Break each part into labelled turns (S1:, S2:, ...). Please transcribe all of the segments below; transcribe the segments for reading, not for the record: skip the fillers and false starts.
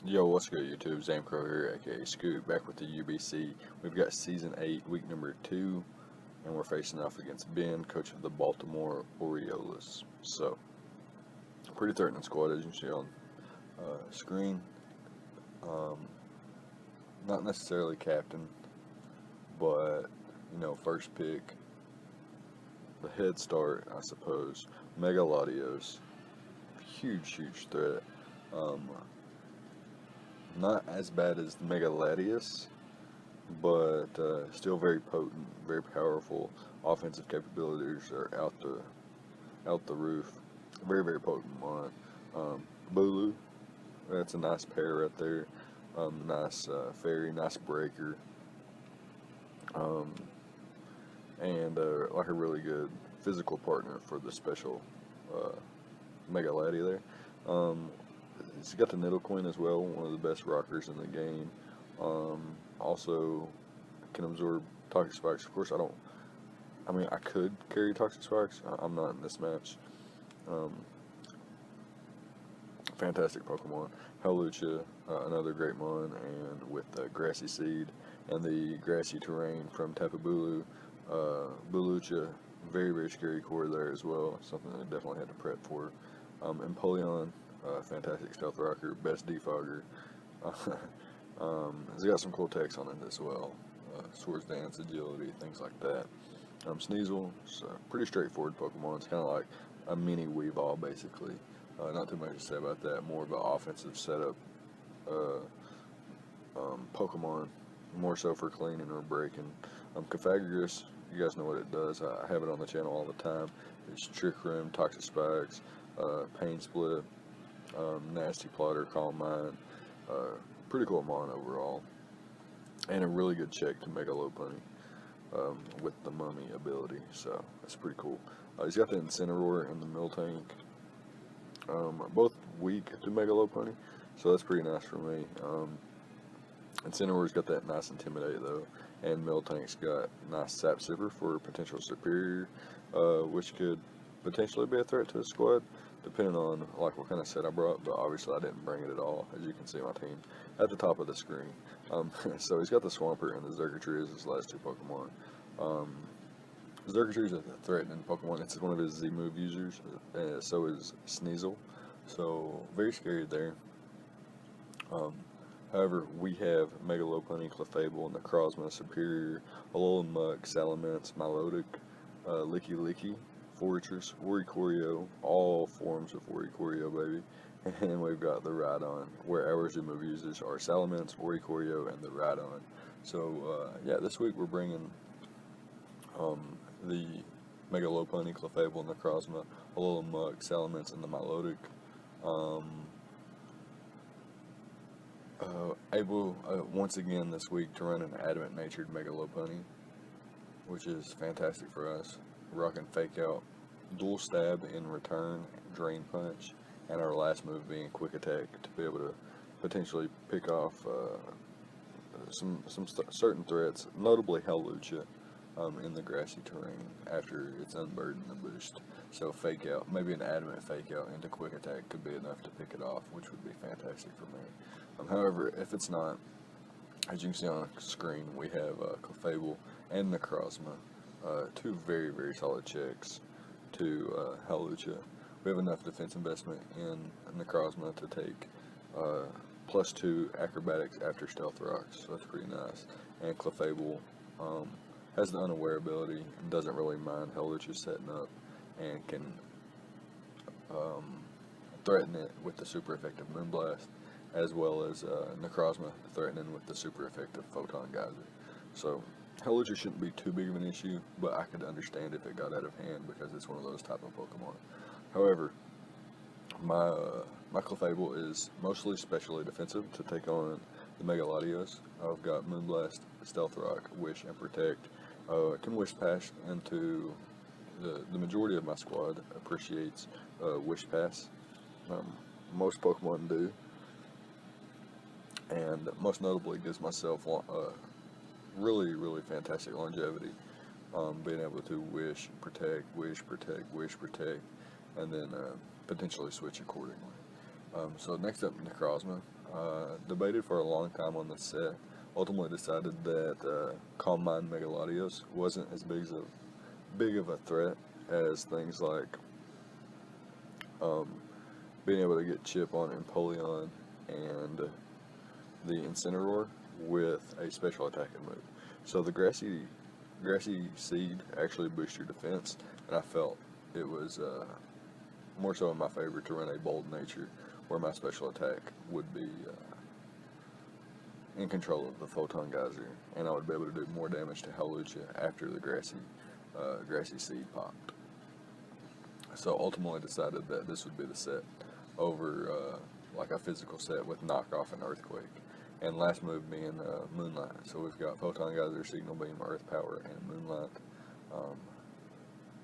S1: Yo, what's good, YouTube? ZAMCRO here, aka Scoot, back with the UBC. We've got Season 8, Week number 2, and we're facing off against Ben, coach of the Baltimore Oriolus. So, pretty threatening squad, as you can see on screen. Not necessarily captain, but, first pick, the head start, I suppose. Megalodios, huge threat. Not as bad as the Megalodius, but still very potent, very powerful. Offensive capabilities are out the roof. Very potent one. Bulu, that's a nice pair right there. Nice fairy, nice breaker, and like a really good physical partner for the special Megaladi there. He's got the Niddle Queen as well, one of the best rockers in the game. Also can absorb Toxic Spikes. Of course, I could carry Toxic Spikes. I'm not in this match. Fantastic Pokemon. Hawlucha, another great one, and with Grassy Seed and the Grassy Terrain from Tapu Bulu. Bulucha, very scary core there as well. Something I definitely had to prep for. Empoleon, fantastic stealth rocker, best defogger. It's got some cool text on it as well. Swords Dance, agility, things like that. Sneasel, it's a pretty straightforward Pokemon. It's kind of like a mini Weavile, basically. Not too much to say about that. More of an offensive setup Pokemon, more so for cleaning or breaking. Cofagrigus, you guys know what it does. I have it on the channel all the time. It's Trick Room, Toxic Spikes, Pain Split, Nasty Plotter, Calm Mind. Pretty cool mon overall. And a really good check to Megalopunny with the Mummy ability. So that's pretty cool. He's got the Incineroar and the Miltank. Both weak to Megalopunny, so that's pretty nice for me. Incineroar's got that nice Intimidate though, and Miltank's got nice Sap Sipper for potential superior, which could potentially be a threat to the squad, depending on like what kind of set I brought, but obviously I didn't bring it at all, as you can see my team at the top of the screen. So he's got the Swampert and the Xurkitree as his last two Pokemon. Xurkitree is a threatening Pokemon. It's one of his Z move users, so is Sneasel, so very scary there. However, we have Megalopunny, Clefable, Necrozma, Superior, Alolan Muck, Salamence, Milotic, Licky, Fortress, Oricorio, all forms of Oricorio, baby. And we've got the Rhydon, where our Z-move users are Salamence, Oricorio, and the Rhydon. So, yeah, this week we're bringing the Megalopunny, Clefable, Necrozma, Alolan Muck, Salamence, and the Milotic. Able, once again this week, to run an Adamant-natured Megalopunny, which is fantastic for us. Rocking Fake Out, Dual Stab in return, Drain Punch, and our last move being Quick Attack to be able to potentially pick off some certain threats, notably Hawlucha, in the grassy terrain after it's unburdened the boost. So Fake Out, maybe an Adamant Fake Out into Quick Attack could be enough to pick it off, which would be fantastic for me. However, if it's not, as you can see on the screen, we have Clefable and Necrozma, two very solid checks to Hawlucha. We have enough defense investment in Necrozma to take +2 acrobatics after stealth rocks, so that's pretty nice. And Clefable has the Unaware ability and doesn't really mind Hawlucha setting up, and can threaten it with the super effective Moonblast, as well as Necrozma threatening with the super effective Photon Geyser. So Hawlucha shouldn't be too big of an issue, but I could understand if it got out of hand because it's one of those type of Pokemon. However, my Clefable is mostly specially defensive to take on the Megalodios. I've got Moonblast, Stealth Rock, Wish, and Protect. Can Wish Pass into the majority of my squad appreciates Wish Pass. Most Pokemon do, and most notably gives myself really fantastic longevity. Being able to Wish, Protect, and then potentially switch accordingly. So next up, Necrozma. Debated for a long time on the set. Ultimately decided that Calm Mind Megalodios wasn't as big of a threat as things like um, being able to get chip on Empoleon and the Incineroar with a special attacking move. So the grassy seed actually boosts your defense, and I felt it was more so in my favor to run a bold nature where my special attack would be in control of the Photon Geyser, and I would be able to do more damage to Hawlucha after the grassy seed popped. So ultimately decided that this would be the set over like a physical set with knockoff and Earthquake. And last move being Moonlight. So we've got Photon Geyser, Signal Beam, Earth Power, and Moonlight.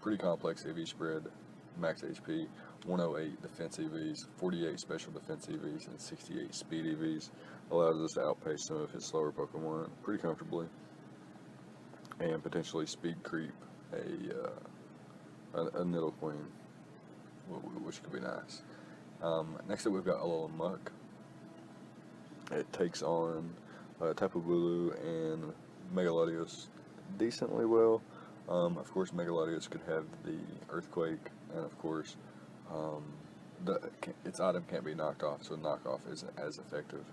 S1: Pretty complex EV spread, max HP, 108 defense EVs, 48 special defense EVs, and 68 speed EVs. Allows us to outpace some of his slower Pokemon pretty comfortably, and potentially speed creep a Nidoqueen, which could be nice. Next up we've got Alolan Muck. It takes on Tapu Bulu and Megalodios decently well. Of course, Megalodios could have the Earthquake, and of course, its item can't be knocked off, so knockoff isn't as effective.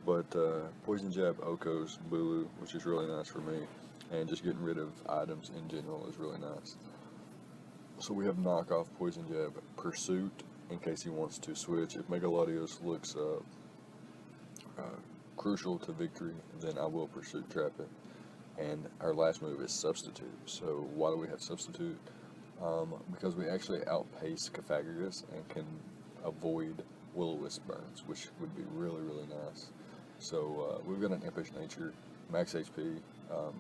S1: But Poison Jab Oko's Bulu, which is really nice for me, and just getting rid of items in general is really nice. So we have knockoff Poison Jab Pursuit in case he wants to switch. If Megalodios looks crucial to victory, then I will Pursuit Trap it. And our last move is Substitute. So why do we have Substitute? Because we actually outpace Cofagrigus and can avoid Will-O-Wisp burns, which would be really, really nice. So we've got an Impish Nature, max HP, a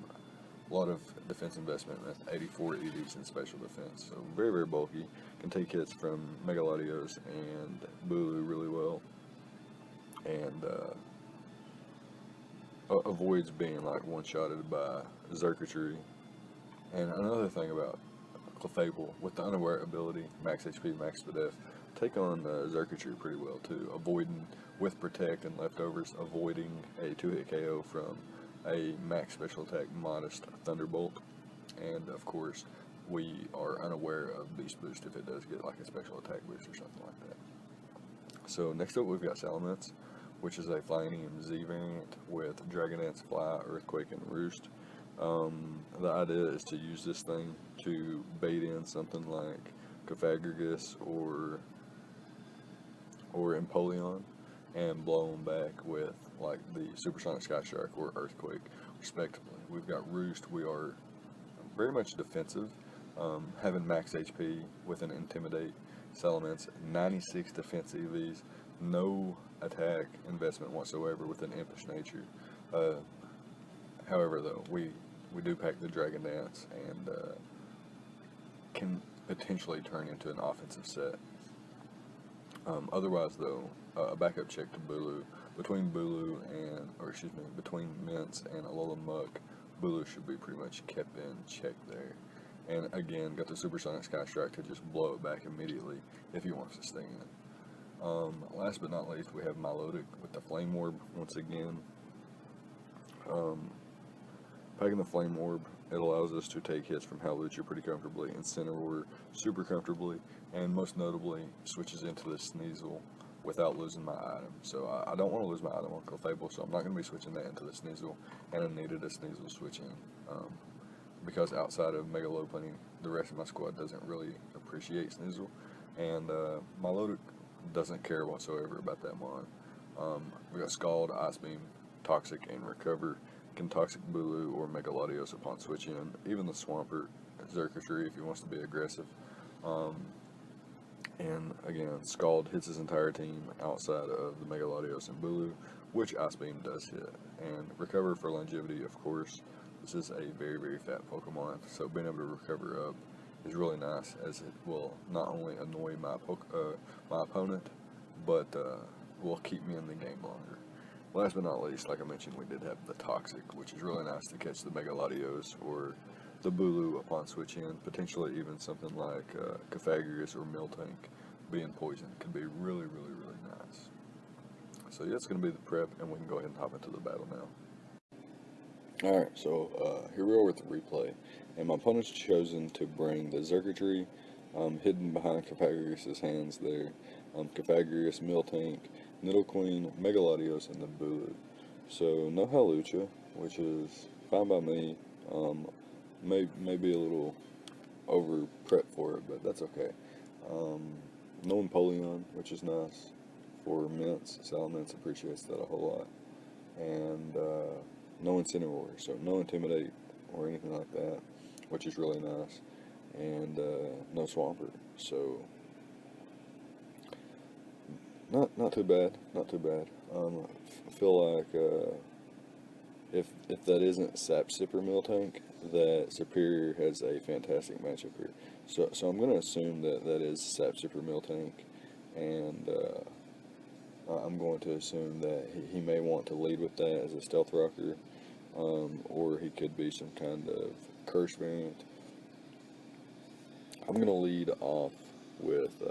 S1: lot of defense investment with 84 EVs and special defense. So very, very bulky. Can take hits from Megalodios and Bulu really well. And avoids being like one-shotted by Xurkitree. And another thing about Clefable, with the Unaware ability, max HP, max Spadef, take on Xurkitree pretty well too, avoiding with Protect and Leftovers, avoiding a 2-hit KO from a max special attack modest Thunderbolt. And of course, we are unaware of Beast Boost if it does get like a special attack boost or something like that. So next up we've got Salamence, which is a Flyinium Z variant with Dragonance, Fly, Earthquake, and Roost. The idea is to use this thing to bait in something like Cofagrigus or Empoleon and blow them back with like the Supersonic Sky Shark or Earthquake, respectively. We've got Roost. We are very much defensive, having max HP with an Intimidate. Salamence, 96 defense EVs, no attack investment whatsoever with an Impish Nature. However, though, we do pack the Dragon Dance and can potentially turn into an offensive set. Otherwise, though, a backup check to Bulu. Between Mints and Alolan Muck, Bulu should be pretty much kept in check there. And again, got the Supersonic Sky Strike to just blow it back immediately if he wants to stay in. Last but not least, we have Milotic with the Flame Orb once again. Packing the Flame Orb, it allows us to take hits from Hawlucha pretty comfortably, Incineroar super comfortably, and most notably switches into the Sneasel without losing my item. So I don't want to lose my item on Clefable, so I'm not going to be switching that into the Sneasel, and I needed a Sneasel switch in. Because outside of Mega Lopunny, the rest of my squad doesn't really appreciate Sneasel, and Milotic doesn't care whatsoever about that mon. We got Scald, Ice Beam, Toxic, and Recover. Can Toxic Bulu or Megalodios upon switching, even the Swampert, Xurkitree if he wants to be aggressive. And again, Scald hits his entire team outside of the Megalodios and Bulu, which Ice Beam does hit. And Recover for longevity, of course. This is a very, very fat Pokemon, so being able to recover up is really nice, as it will not only annoy my opponent, but will keep me in the game longer. Last but not least, like I mentioned, we did have the Toxic, which is really nice to catch the Megalodios or the Bulu upon switch in. Potentially even something like Cofagrigus or Miltank being poisoned could be really, really, really nice. So yeah, it's going to be the prep, and we can go ahead and hop into the battle now. Alright, so here we are with the replay, and my opponent's chosen to bring the ZAMCRO hidden behind Pythagoras' hands there. Pythagoras, Miltank, Nidoqueen, Megalodios, and the Bulu. So no Hawlucha, which is fine by me. May be a little over prep for it, but that's okay. No Empoleon, which is nice for mints. Salamence appreciates that a whole lot. And no Incineroar, so no Intimidate or anything like that, which is really nice. And no Swampert, so not too bad, not too bad. I feel like if that isn't Sap Sipper Miltank, that Superior has a fantastic matchup here. So I'm going to assume that that is Sap Sipper Miltank, and I'm going to assume that he may want to lead with that as a Stealth Rocker, or he could be some kind of Curse variant. I'm going to lead off with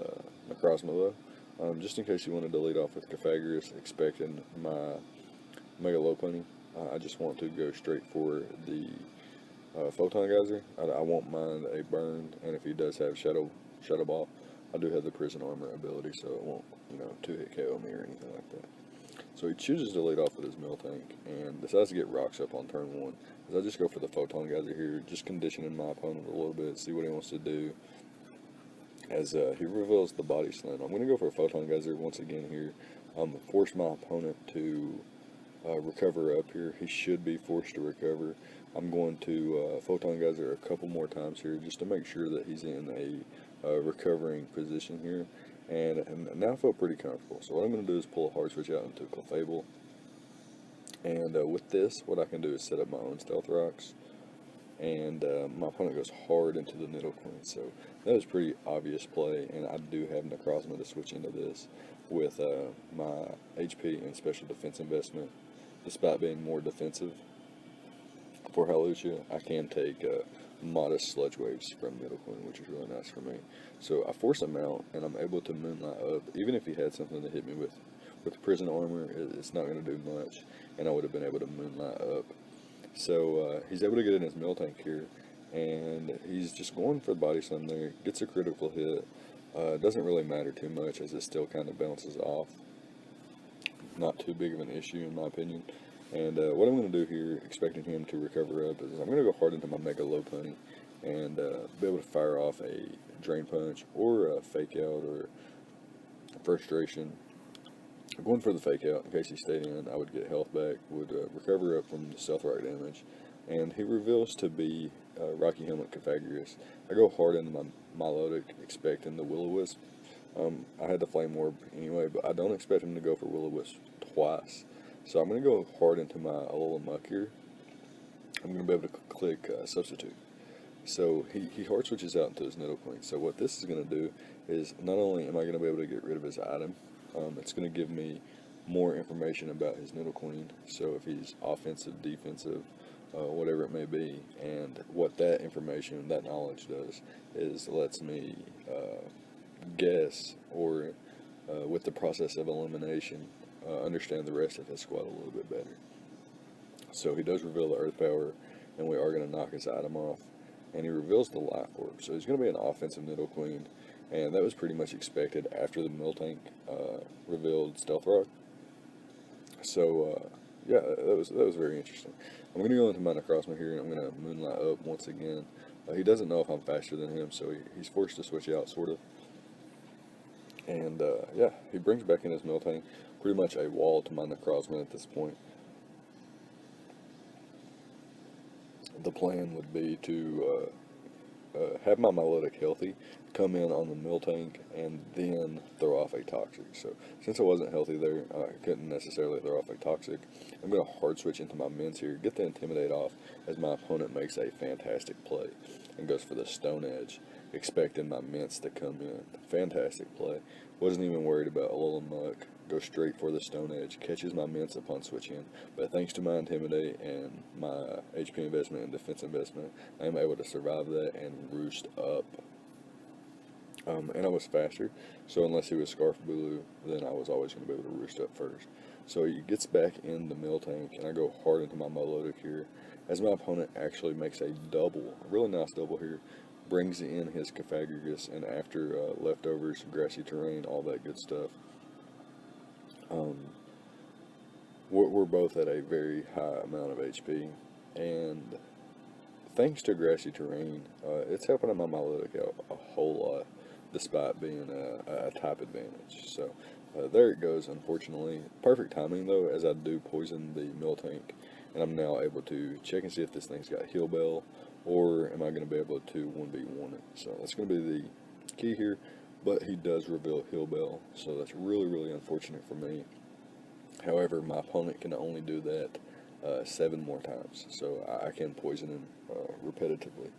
S1: Necrozma, though, just in case you wanted to lead off with Pythagoras, expecting my Mega Lopunny. I just want to go straight for the Photon Geyser. I won't mind a burn, and if he does have Shadow Ball, I do have the Prison Armor ability, so it won't, 2-hit KO me or anything like that. So he chooses to lead off with his Miltank, and decides to get Rocks up on turn 1. I just go for the Photon Geyser here, just conditioning my opponent a little bit, see what he wants to do. As he reveals the Body Slam, I'm going to go for a Photon Geyser once again here. Force my opponent to recover up here. He should be forced to recover. I'm going to Photon Geyser a couple more times here just to make sure that he's in a recovering position here. And now I feel pretty comfortable. So what I'm going to do is pull a Hard Switch out into Clefable. And with this, what I can do is set up my own Stealth Rocks. And my opponent goes hard into the Nidoqueen. So that was pretty obvious play. And I do have Necrozma to switch into this with my HP and Special Defense investment. Despite being more defensive for Hawlucha, I can take modest Sludge Waves from Nidoqueen, which is really nice for me. So I force him out, and I'm able to Moonlight up. Even if he had something to hit me with Prison Armor, it's not going to do much, and I would have been able to Moonlight up. So he's able to get in his Miltank here, and he's just going for the Body Slam there. Gets a critical hit. Doesn't really matter too much, as it still kind of bounces off. Not too big of an issue in my opinion. And what I'm going to do here, expecting him to recover up, is I'm going to go hard into my Mega Lopunny and be able to fire off a Drain Punch or a Fake Out or Frustration. I'm going for the Fake Out in case he stayed in. I would get health back, would recover up from the Stealth Rock damage, and he reveals to be Rocky Helmet Pythagoras. I go hard into my Milotic, expecting the Will-O-Wisp. I had the Flame Orb anyway, but I don't expect him to go for Will-O-Wisp twice. So I'm going to go hard into my Alola here. I'm going to be able to click Substitute. So he hard switches out into his Nidoqueen. So what this is going to do is, not only am I going to be able to get rid of his item, it's going to give me more information about his Nidoqueen. So if he's offensive, defensive, whatever it may be. And what that information, that knowledge does, is lets me guess, or with the process of elimination, understand the rest of his squad a little bit better. So he does reveal the Earth Power, and we are going to knock his item off. And he reveals the Life Orb. So he's going to be an offensive Nidoqueen, and that was pretty much expected after the Miltank revealed Stealth Rock. So yeah, that was very interesting. I'm going to go into my Necrozma here, and I'm going to Moonlight up once again. He doesn't know if I'm faster than him, so he's forced to switch out, sort of. And yeah, he brings back in his Miltank, pretty much a wall to my Necrozma at this point. The plan would be to have my Milotic healthy, come in on the Miltank, and then throw off a Toxic. So since I wasn't healthy there, I couldn't necessarily throw off a Toxic. I'm going to hard switch into my Mints here, get the Intimidate off, as my opponent makes a fantastic play and goes for the Stone Edge, expecting my Mints to come in. Fantastic play. Wasn't even worried about Alola Muck. Go straight for the Stone Edge. Catches my Mints upon switching. But thanks to my Intimidate and my HP investment and defense investment, I am able to survive that and roost up. And I was faster, so unless he was Scarf Bulu, then I was always going to be able to roost up first. So he gets back in the mill tank, and I go hard into my melodic here, as my opponent actually makes a double, a really nice double here, brings in his Cophagragus, and after leftovers, grassy terrain, all that good stuff. We're both at a very high amount of HP, and thanks to grassy terrain, it's helping my melodic out a whole lot, despite being a type advantage. So there it goes, unfortunately. Perfect timing, though, as I do poison the mill tank, and I'm now able to check and see if this thing's got Heal Bell, or am I going to be able to 1v1 it. So that's going to be the key here, but he does reveal Heal Bell, so that's really, really unfortunate for me. However, my opponent can only do that 7 more times, so I can poison him repetitively.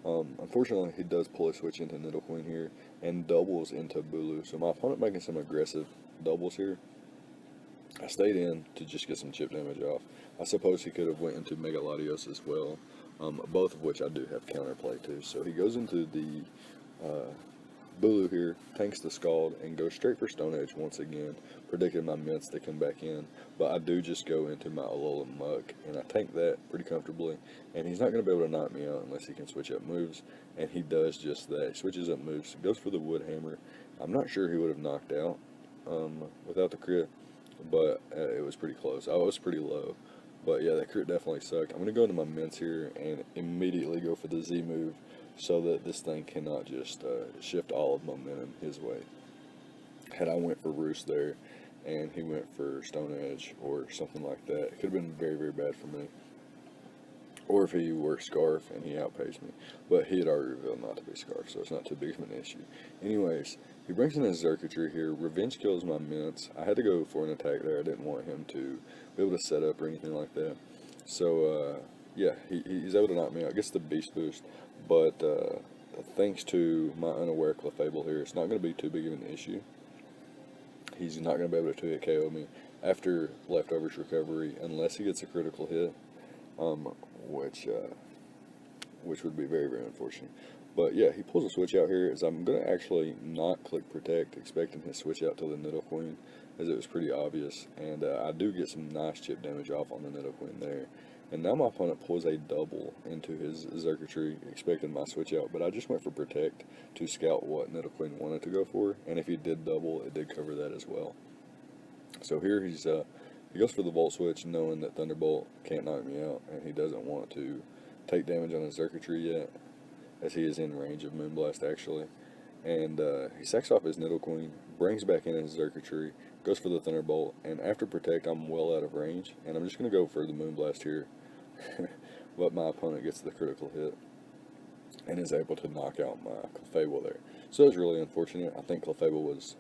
S1: Unfortunately, he does pull a switch into Nidoqueen here and doubles into Bulu, so my opponent making some aggressive doubles here. I stayed in to just get some chip damage off. I suppose he could have went into Mega Latios as well, both of which I do have counterplay to. So he goes into the Bulu here, tanks the Scald, and goes straight for Stone Edge once again, predicting my Mints to come back in, but I do just go into my Alolan Muck, and I tank that pretty comfortably, and he's not going to be able to knock me out unless he can switch up moves, and he does just that. He switches up moves, goes for the Wood Hammer. I'm not sure he would have knocked out without the crit, but it was pretty close. I was pretty low, but yeah, that crit definitely sucked. I'm going to go into my Mints here and immediately go for the Z move, so that this thing cannot just shift all of momentum his way. Had I went for Roost there, and he went for Stone Edge or something like that, it could have been very, very bad for me. Or if he were Scarf and he outpaced me. But he had already revealed not to be Scarf, so it's not too big of an issue. Anyways, he brings in his Xurkitree here, revenge kills my Mints. I had to go for an attack there. I didn't want him to be able to set up or anything like that. So, yeah, he's able to knock me out. Gets the Beast Boost, but thanks to my unaware Clefable here, it's not going to be too big of an issue. He's not going to be able to 2-hit KO me after Leftovers Recovery unless he gets a critical hit, which would be very, very unfortunate. But yeah, he pulls a switch out here, as I'm going to actually not click Protect, expecting his switch out to the Nidoqueen, as it was pretty obvious, and I do get some nice chip damage off on the Nidoqueen there. And now my opponent pulls a double into his Xurkitree, expecting my switch out, but I just went for Protect to scout what Nidoqueen wanted to go for, and if he did double, it did cover that as well. So here he goes for the Volt Switch, knowing that Thunderbolt can't knock me out, and he doesn't want to take damage on his Xurkitree yet, as he is in range of Moonblast actually. And he sacks off his Nidoqueen, brings back in his Xurkitree, goes for the Thunderbolt, and after Protect, I'm well out of range, and I'm just going to go for the Moonblast here. But my opponent gets the critical hit and is able to knock out my Clefable there. So it's really unfortunate. I think Clefable was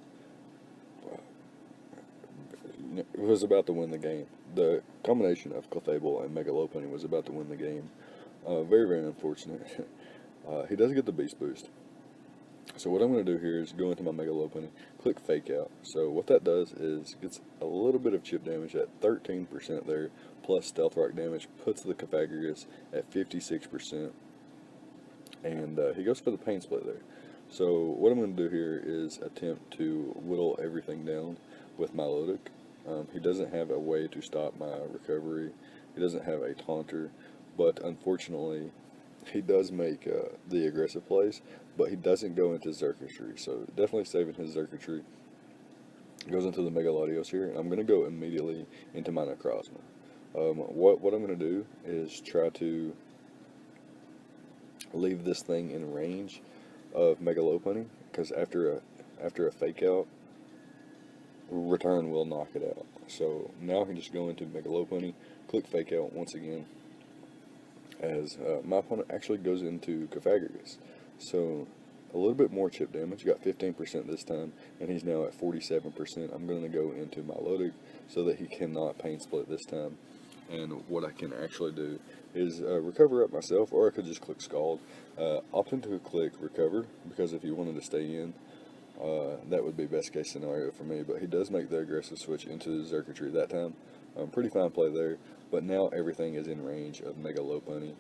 S1: about to win the game. The combination of Clefable and Mega Lopunny was about to win the game. Very, very unfortunate. He does get the Beast Boost. So what I'm going to do here is go into my Mega Lopunny, click Fake Out. So what that does is gets a little bit of chip damage at 13% there, plus Stealth Rock damage, puts the Cophagragus at 56%, and he goes for the Pain Split there. So what I'm going to do here is attempt to whittle everything down with Milotic. He doesn't have a way to stop my recovery. He doesn't have a taunter, but unfortunately, he does make the aggressive plays, but he doesn't go into Xurkitree, so definitely saving his Xurkitree. Goes into the Mega Latios here, and I'm going to go immediately into my Necrozma. What I'm going to do is try to leave this thing in range of Mega Lopunny, because after a Fake Out, Return will knock it out. So now I can just go into Mega Lopunny, click Fake Out once again, as my opponent actually goes into Cophagragus. So a little bit more chip damage, got 15% this time, and he's now at 47%. I'm going to go into Milotic so that he cannot Pain Split this time. And what I can actually do is recover up myself, or I could just click Scald. Opt to click Recover, because if you wanted to stay in, that would be best case scenario for me. But he does make the aggressive switch into the Xurkitree that time. Pretty fine play there, but now everything is in range of Mega Lopunny.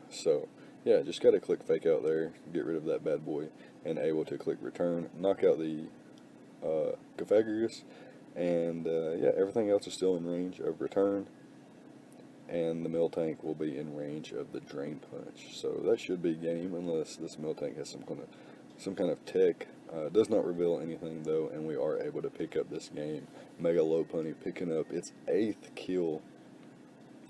S1: So yeah, just got to click Fake Out there, get rid of that bad boy, and able to click Return, knock out the Cophagragus, And yeah, everything else is still in range of return, and the mill tank will be in range of the drain punch. So that should be game, unless this mill tank has some kind of tech. It does not reveal anything though, and we are able to pick up this game. Mega Low Pony picking up its 8th kill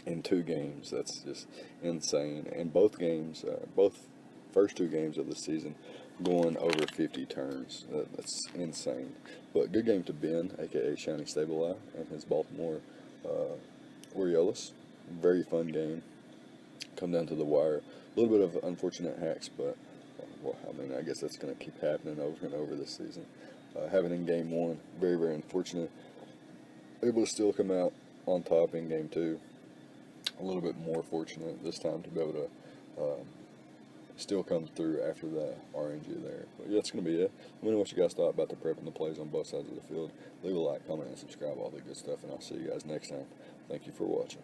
S1: in 2 games. That's just insane. And both games, both first 2 games of the season, going over 50 turns. That's insane. But good game to Ben, aka Shiny Stable Eye, and his Baltimore Oriolus. Very fun game. Come down to the wire. A little bit of unfortunate hacks, but well, I mean, I guess that's going to keep happening over and over this season. Having in game 1, very, very unfortunate. Able to still come out on top in game 2. A little bit more fortunate this time to be able to still come through after that RNG there. But yeah, that's going to be it. Let me know what you guys thought about the prep and the plays on both sides of the field. Leave a like, comment, and subscribe, all the good stuff, and I'll see you guys next time. Thank you for watching.